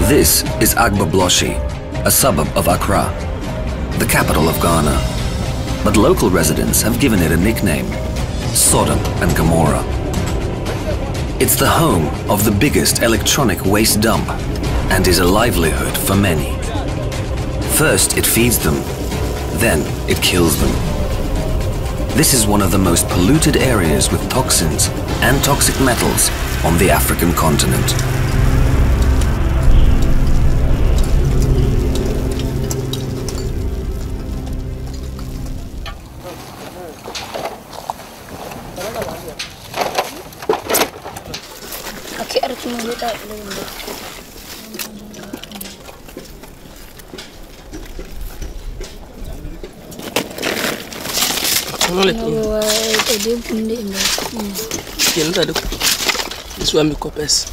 This is Agbobloshie, a suburb of Accra, the capital of Ghana. But local residents have given it a nickname, Sodom and Gomorrah. It's the home of the biggest electronic waste dump and is a livelihood for many. First it feeds them, then it kills them. This is one of the most polluted areas with toxins and toxic metals on the African continent. This one make copies.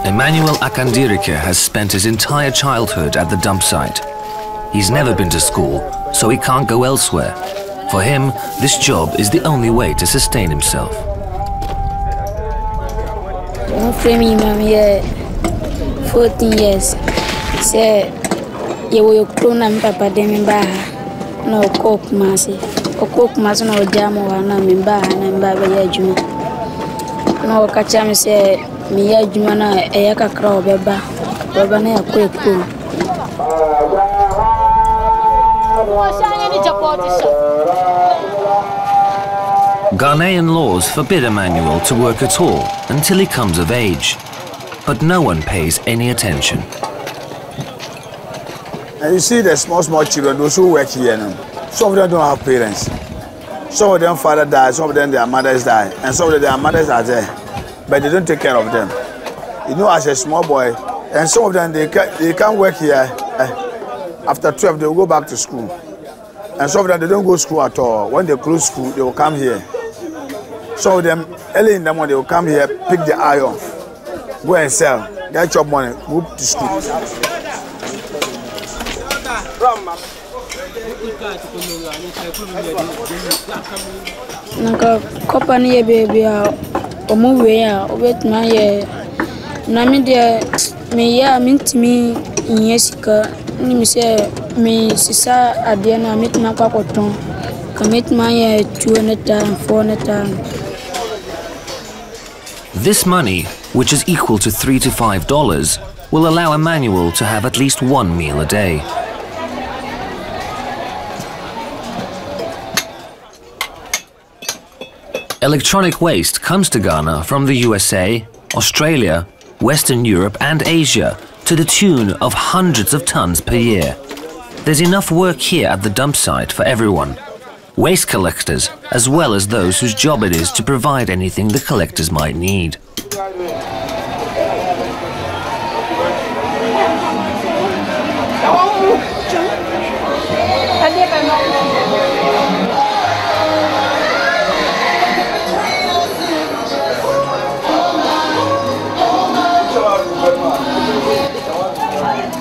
Emmanuel Akandirike has spent his entire childhood at the dump site. He's never been to school, so he can't go elsewhere. For him, this job is the only way to sustain himself. I'm framing here 14 years. Say, you will grown and papa demba no cook massy. Or cook mass no jam or no memba and baba yajuma. No catcham say, me yajumana a yaka crow beba, babane a quick cool. Ghanaian laws forbid Emmanuel to work at all until he comes of age. But no one pays any attention. And you see the small children, those who work here, some of them don't have parents. Some of them father died, some of them their mothers die, and some of them their mothers are there, but they don't take care of them. You know, as a small boy, and some of them they can't work here. After 12, they will go back to school. And some of them, they don't go to school at all. When they close school, they will come here. Some of them, early in the morning, they will come here, pick the iron, go and sell, get your money, go to school. Naka company baby omuwe obet na ye na me de me ya mintimi nyesika ni mi se me sisa ade na mitna kwa koton kamitma ye 200 400. This money, which is equal to $3 to $5, will allow Emmanuel to have at least one meal a day. Electronic waste comes to Ghana from the USA, Australia, Western Europe and Asia to the tune of hundreds of tons per year. There's enough work here at the dump site for everyone. Waste collectors, as well as those whose job it is to provide anything the collectors might need.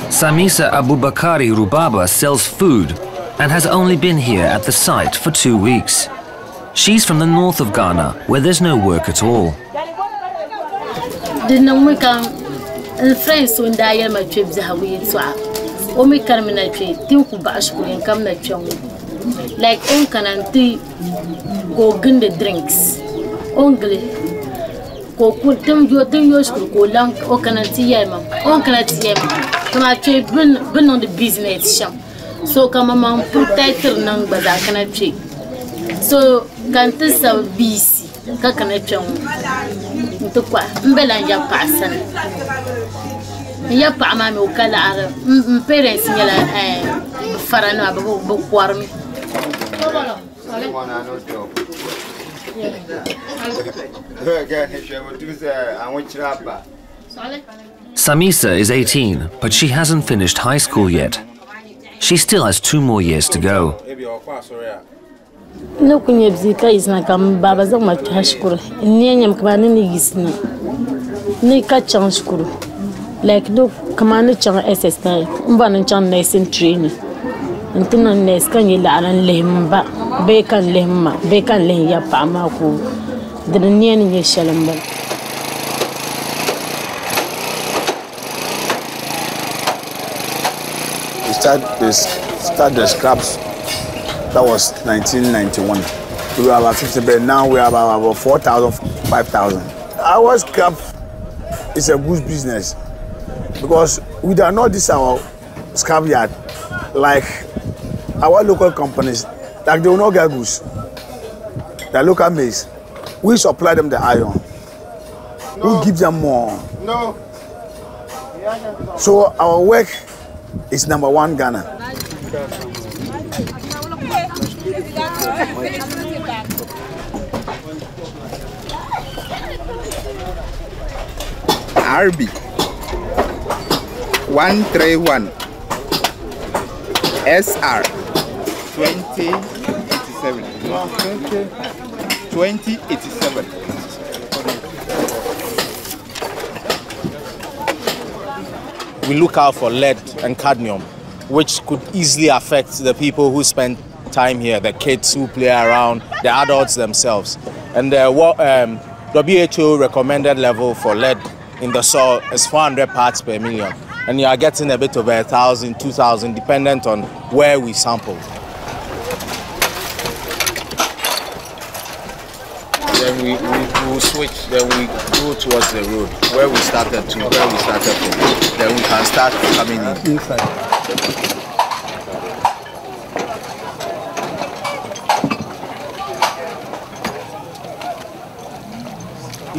Samisa Abubakari Rubaba sells food and has only been here at the site for 2 weeks. She's from the north of Ghana, where there's no work at all. Like on cananti go gin the drinks. Only go put them your go lang or cananti yama. On cananti yama. Come actually been on the business shop. So come among put title nang but I cannot check. So can't this a BC Kakanachong to qua Mbella ya person. Yapa mammy color parents Farano book warm. Samisa is 18, but she hasn't finished high school yet. She still has 2 more years to go. No kunyebzika is na kam baba za matashkura. Nyanya mkabani ni gisna. Ni ka chang school. Like do kamane chang SS9. Mbana chang nursing training. Ntina nurse kan yila alan lehmba. Be kan lehma. Be kan leh ya pa ma ko. Denia ni ye shalamba. We start the scraps. That was 1991. We were about 50, but now we are about 4,000, 5,000. Our scrap is a good business because we are not this our scrap yard like our local companies. Like they will not get goods. The local maize, we supply them the iron. We give them more. No. So our work is number one Ghana. RB 131 SR 2087 2087. We look out for lead and cadmium, which could easily affect the people who spend time here, the kids who play around, the adults themselves. And the WHO recommended level for lead in the soil is 400 parts per million. And you are getting a bit over 1,000, 2,000, dependent on where we sample. Then we will switch, then we go towards the road, where we started to, where we started from. Then we can start coming in. Inside.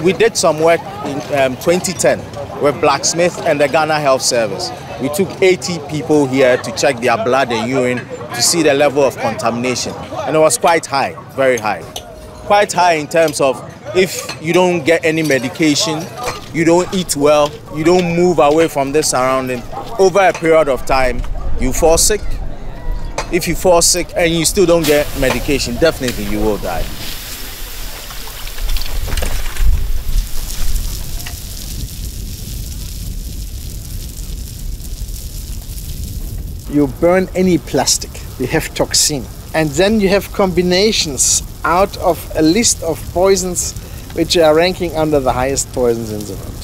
We did some work in 2010 with Blacksmith and the Ghana Health Service. We took 80 people here to check their blood and urine to see the level of contamination. And it was quite high, very high. Quite high in terms of if you don't get any medication, you don't eat well, you don't move away from the surrounding, over a period of time, you fall sick. If you fall sick and you still don't get medication, definitely you will die. You burn any plastic, you have toxin. And then you have combinations out of a list of poisons which are ranking under the highest poisons in the world.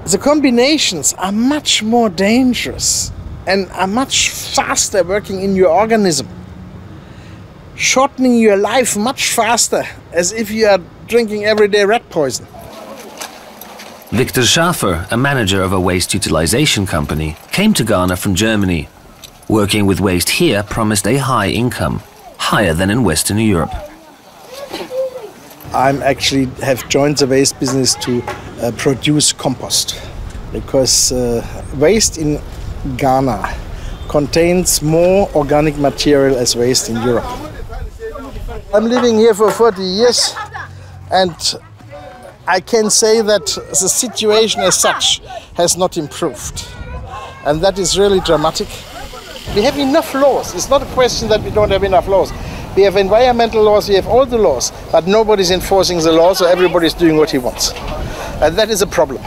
The combinations are much more dangerous and are much faster working in your organism, shortening your life much faster, as if you are drinking everyday rat poison. Victor Schaffer, a manager of a waste utilization company, came to Ghana from Germany. Working with waste here promised a high income, higher than in Western Europe. I actually have joined the waste business to produce compost, because waste in Ghana contains more organic material as waste in Europe. I'm living here for 40 years, and I can say that the situation as such has not improved, and that is really dramatic. We have enough laws. It's not a question that we don't have enough laws. We have environmental laws, we have all the laws, but nobody's enforcing the law, so everybody's doing what he wants. And that is a problem.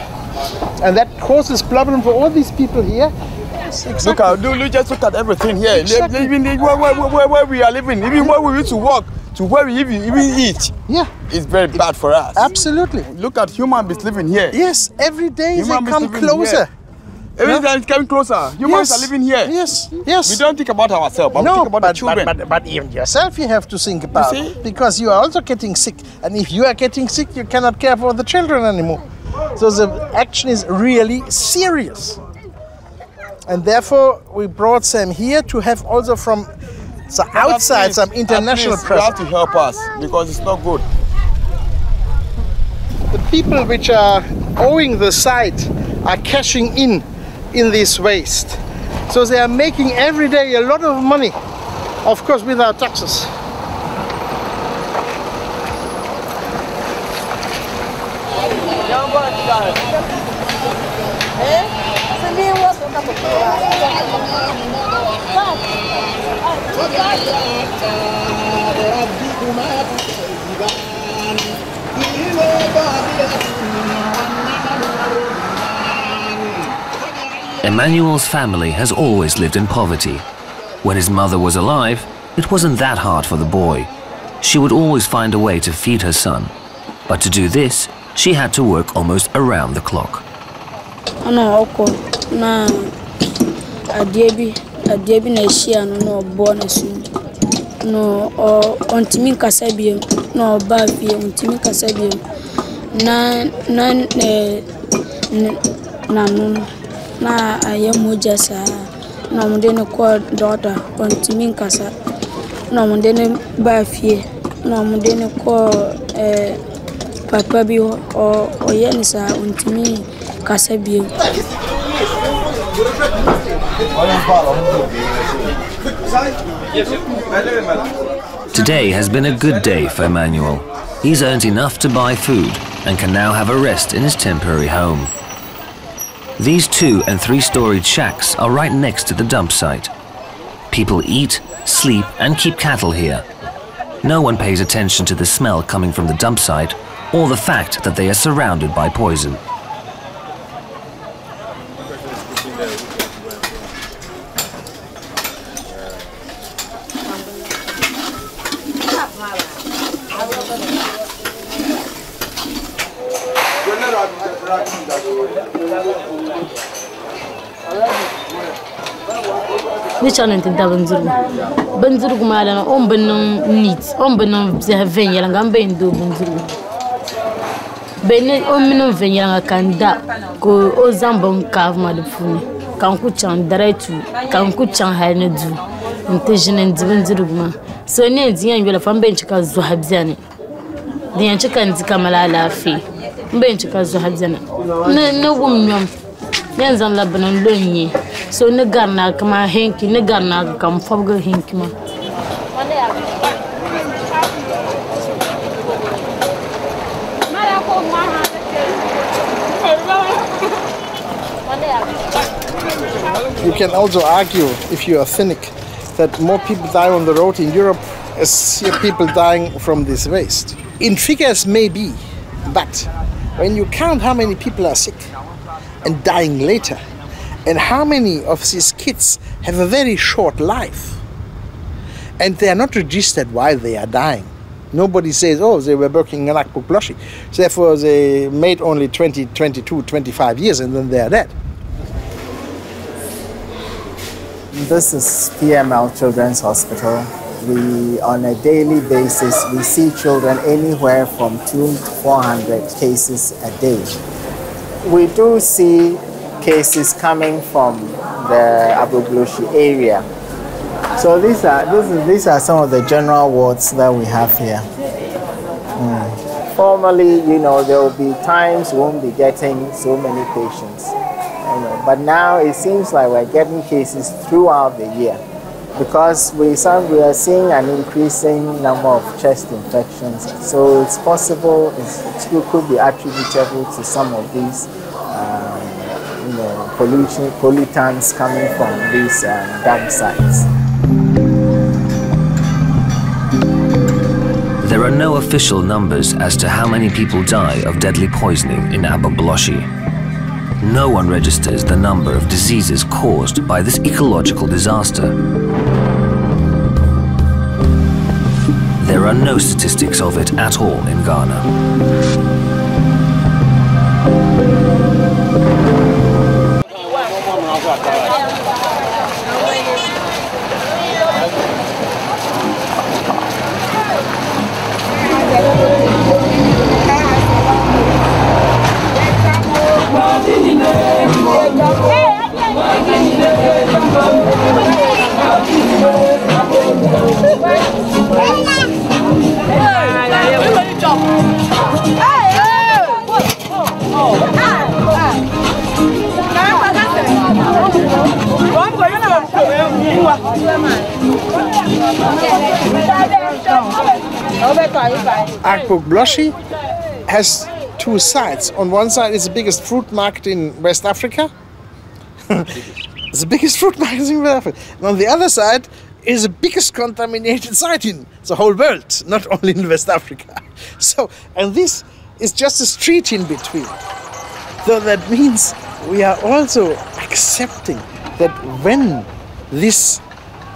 And that causes problem for all these people here. Yes, exactly. Just look at everything here. Exactly. Even where we are living, even where we used to walk, to where we even eat. Yeah. It's very bad for us. Absolutely. Look at human beings living here. Yes, every day Human they come beings living closer. here. Every time it's coming closer. Humans are living here. Yes, yes. We don't think about ourselves, but we think about the children. But even yourself you have to think about, because you are also getting sick. And if you are getting sick, you cannot care for the children anymore. So the action is really serious. And therefore, we brought Sam here to have also from the outside some international pressure. You have to help us, because it's not good. The people which are owning the site are cashing in this waste. So they are making every day a lot of money, of course without taxes. Emmanuel's family has always lived in poverty. When his mother was alive, it wasn't that hard for the boy. She would always find a way to feed her son. But to do this, she had to work almost around the clock. No, na adiebi na shia no born soon. No ontimi kasabiem no ba fie ontimi kasabiem na ayemoja sa na munde ne ko daughter ontimi kasa na munde ne ba fie na munde ne ko papa bi o yen sa ontimi kasabiem. Today has been a good day for Emmanuel. He's earned enough to buy food and can now have a rest in his temporary home. These 2- and 3-storied shacks are right next to the dump site. People eat, sleep, and keep cattle here. No one pays attention to the smell coming from the dump site or the fact that they are surrounded by poison. Nichana ntinda banzuru mala on bennon neat on bennon venye la ngambe ndo banzuru bene on minon venye la kanda ko ozambon kavma de funi kan ku chan daretu kan ku chan hayne du ntejene ndibenzuru ma so ne nziyan yola fambe nchika zo habzane diyan chika nzika mala lafi mbe nchika zo habzane ne wumnyom Nenzan la banan lonye so ne garna kama henki ne garna kam fabga henki ma You can also argue, if you are cynic, that more people die on the road in Europe as people dying from this waste. In figures, maybe, but when you count how many people are sick and dying later, and how many of these kids have a very short life, and they are not registered while they are dying. Nobody says, oh, they were working in Agbobloshie, therefore they made only 20, 22, 25 years and then they are dead. This is PML Children's Hospital. We, on a daily basis, we see children anywhere from 200 to 400 cases a day. We do see cases coming from the Agbobloshie area. So these are some of the general wards that we have here. Formerly, you know, there will be times we won't be getting so many patients. But now it seems like we're getting cases throughout the year because we are seeing an increasing number of chest infections. So it's possible it could be attributable to some of these pollutants coming from these dump sites. There are no official numbers as to how many people die of deadly poisoning in Agbobloshie. No one registers the number of diseases caused by this ecological disaster. There are no statistics of it at all in Ghana. Agbobloshie has two sides. On one side is the biggest fruit market in West Africa. It's the biggest fruit market in West Africa. And on the other side is the biggest contaminated site in the whole world, not only in West Africa. So, and this is just a street in between. So that means we are also accepting that when these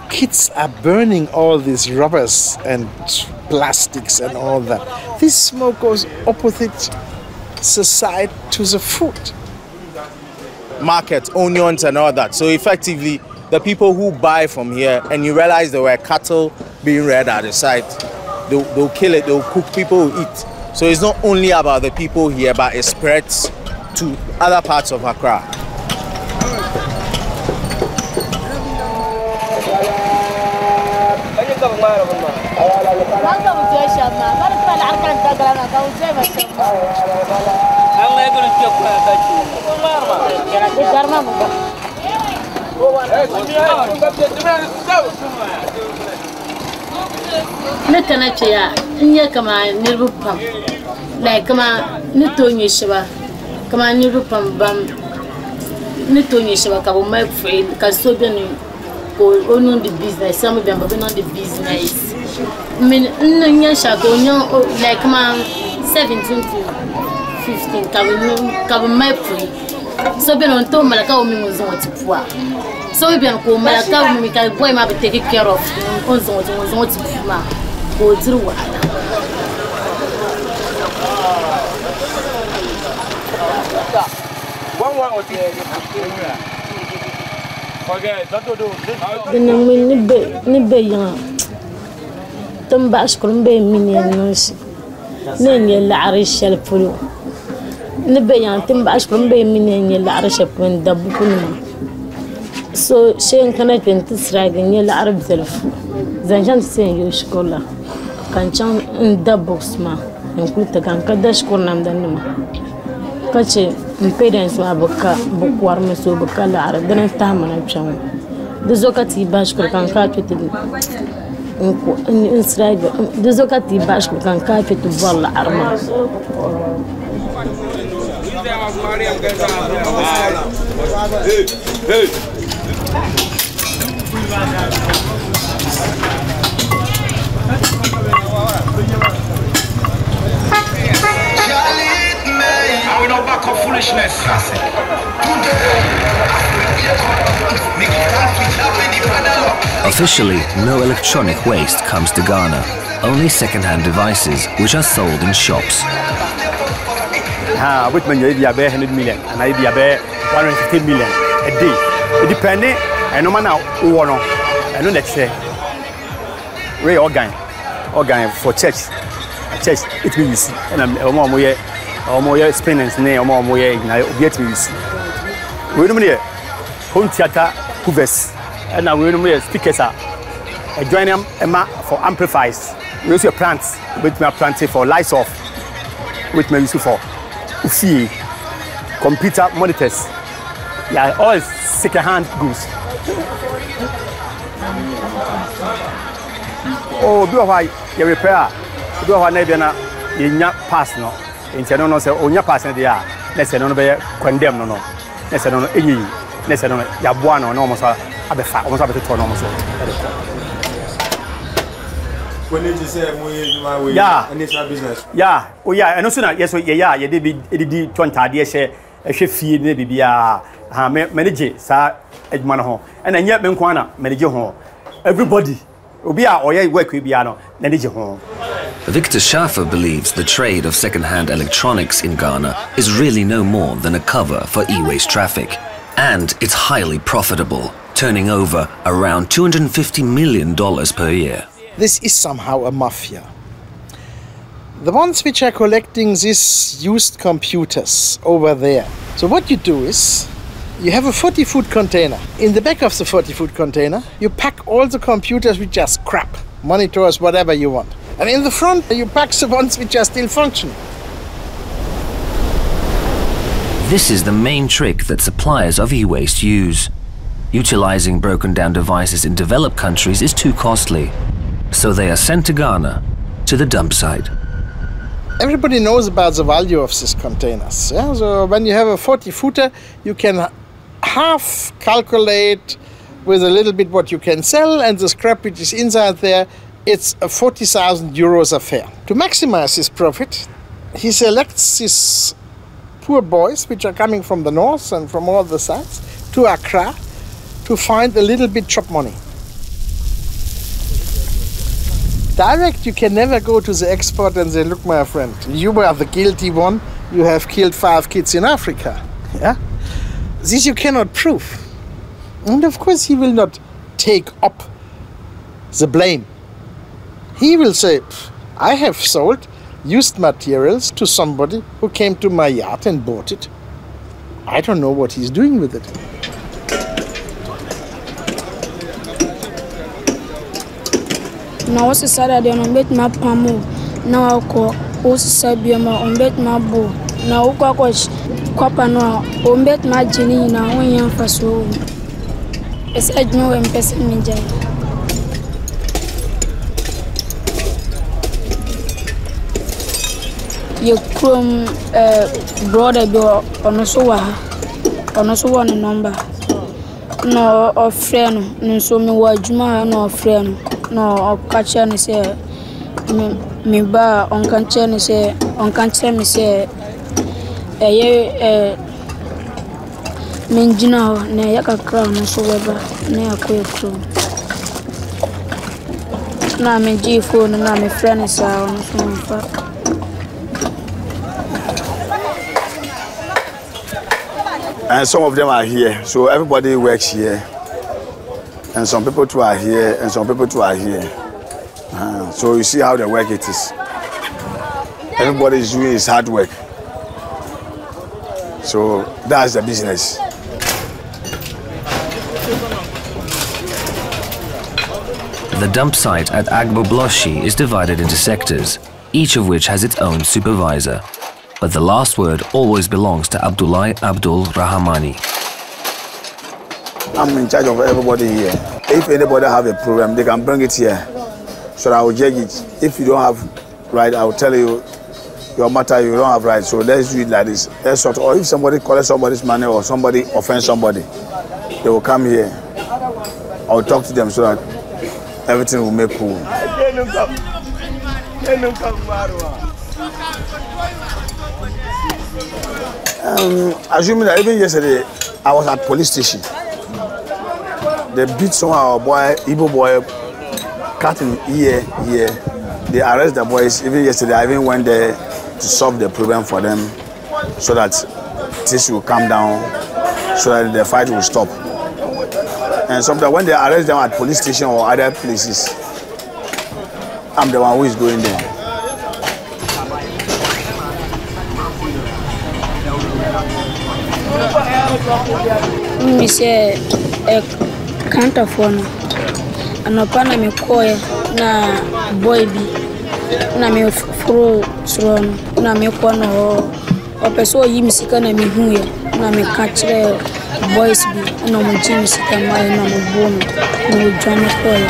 kids are burning all these rubbers and plastics and all that, this smoke goes opposite side to the food. Market, onions and all that. So effectively, the people who buy from here, and you realize there were cattle being reared at the site, they'll kill it, they'll cook, people will eat. So it's not only about the people here, but it spreads to other parts of Accra. Nakana chaya nya kama nirupam like kama nitonye shiba kama nirupam bam nitonye shiba ka bo my friend ka so be no go on the business some of them on the business mean nya sha go nya like kama 17 to 15 ka bo my friend so be on to malaka o mi muzo tipua so we be on ko malaka o mi ka boy ma be take care of on zo tipuma go through wahala. Ni be yan tamba shkulum be minian nonsi nenye la arishal pulu ni be yan tamba shkulum be minian la arishal pulu dabu kunma so shen kana penti sragin ya la arab telefon zanjan sen yo shkola kan chan dabu sma nkuta kan kada shkolnam danma kace impedance ma baka bukwar maso baka la arab dan ta mana chan da zokati bashkul kan ka piti in Israel da zokati bashkul kan ka piti walla arma I will not back up foolishness. Officially, no electronic waste comes to Ghana. Only second-hand devices, which are sold in shops. Which man you be 100 million, and I be 150 million a day. It depends. I know man now who know. I know let's say we organ for church. Church it means and I'm more experience ne more na obiet means. We know me home theater hoovers and now we know me speakers are join them for amplifiers. We use your plants with my planting for lights off with my use for computer monitors. Yeah, all second-hand goods. Oh, do why you repair? Do why you not pass no? In Channel, say, oh, your pass in the air. Let's say, no, be condemned, no. Let's say, no, any. Let's say, no, Yabuano, almost a bit fat, almost a bit tall, almost. When did you say, yeah, and it's our business? Yeah, oh, yeah, and also, yes, yeah, you did be 20 years, a feed maybe be a manager, sir, Edmanaho, and then yet, Menkwana, manager home. Everybody. Victor Schaffer believes the trade of second-hand electronics in Ghana is really no more than a cover for e-waste traffic. And it's highly profitable, turning over around $250 million per year. This is somehow a mafia. The ones which are collecting these used computers over there. So what you do is, you have a 40-foot container. In the back of the 40-foot container, you pack all the computers which are scrap, monitors, whatever you want. And in the front, you pack the ones which are still functioning. This is the main trick that suppliers of e-waste use. Utilizing broken-down devices in developed countries is too costly, so they are sent to Ghana, to the dump site. Everybody knows about the value of these containers. Yeah? So when you have a 40-footer, you can half calculate with a little bit what you can sell, and the scrap which is inside there, it's a 40,000 euros affair. To maximize his profit, he selects these poor boys which are coming from the north and from all the sides to Accra to find a little bit chop money. Direct, you can never go to the expert and say, look, my friend, you were the guilty one, you have killed 5 kids in Africa. Yeah? This you cannot prove. And of course he will not take up the blame. He will say, I have sold used materials to somebody who came to my yard and bought it. I don't know what he's doing with it. Na wasi Saturday on bet ma pamu na wako wasi sabiama on bet ma bo na uko kwa pano on bet ma jini na wanya faso esa jmo mpesa minja ye krom brother do onoso wa no number no ofreno nso mi wa juma no ofreno no okacha ni se me ba on kanche ni se on kanche mi se menjina ne yakakra no so weba ne akoyekro na menji phone na me friend sa on so mfa. And some of them are here, so everybody works here. And some people too are here, and some people too are here. So you see how the work it is. Everybody is doing his hard work. So that's the business. The dump site at Agbobloshie is divided into sectors, each of which has its own supervisor. But the last word always belongs to Abdullah Abdul Rahmani. I'm in charge of everybody here. If anybody have a problem, they can bring it here. So I will check it. If you don't have right, I will tell you your matter, you don't have right. So let's do it like this. Let's sort. Or if somebody collects somebody's money or somebody offends somebody, they will come here. I will talk to them so that everything will make cool. Assuming that even yesterday I was at police station. They beat somehow a boy, Igbo boy, cut him ear. They arrest the boys. Even yesterday I even went there to solve the problem for them so that this will calm down, so that the fight will stop. And sometimes when they arrest them at police station or other places, I'm the one who is going there. Me say counterphone anopana mekoya na boy bi na me fro sron na me kono o peso yi misika na me huye na me kachre boys bi na mo jimi sika mai na mo bono no jana koya.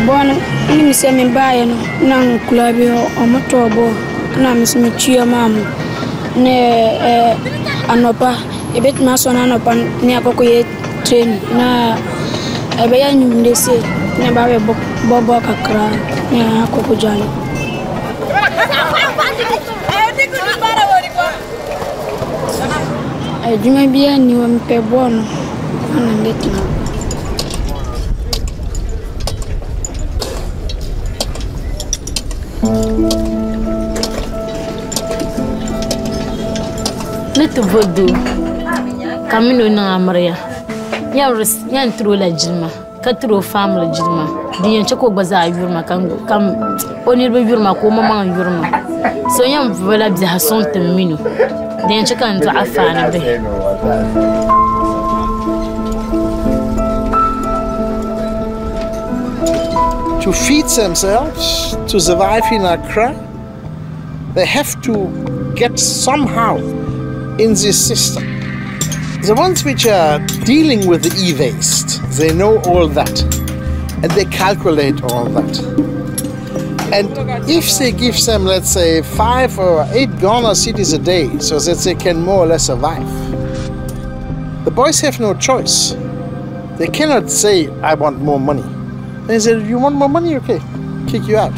Bon, ni se me baye no na kulabi o motobo na mi se me tua mamu ne anopa ebet ma so na anopa ni akoko ye train na ebe ya nyumde se ne ba we bobo kakra ni akoko jalo. Juma bia ni wa mpe bono ana ndeti Neto vodo camino na amria ya ntro la jilma ka tro family jilma di yan chako gbaza yurma kam onir be yurma ko mama yurma so yam vola bi ha son temino di yan chaka ndo afana be. To feed themselves, to survive in Accra, they have to get somehow in this system. The ones which are dealing with the e-waste, they know all that and they calculate all that. And if they give them, let's say, 5 or 8 Ghana cedis a day, so that they can more or less survive, the boys have no choice. They cannot say, I want more money. They say, you want more money? Okay, kick you out.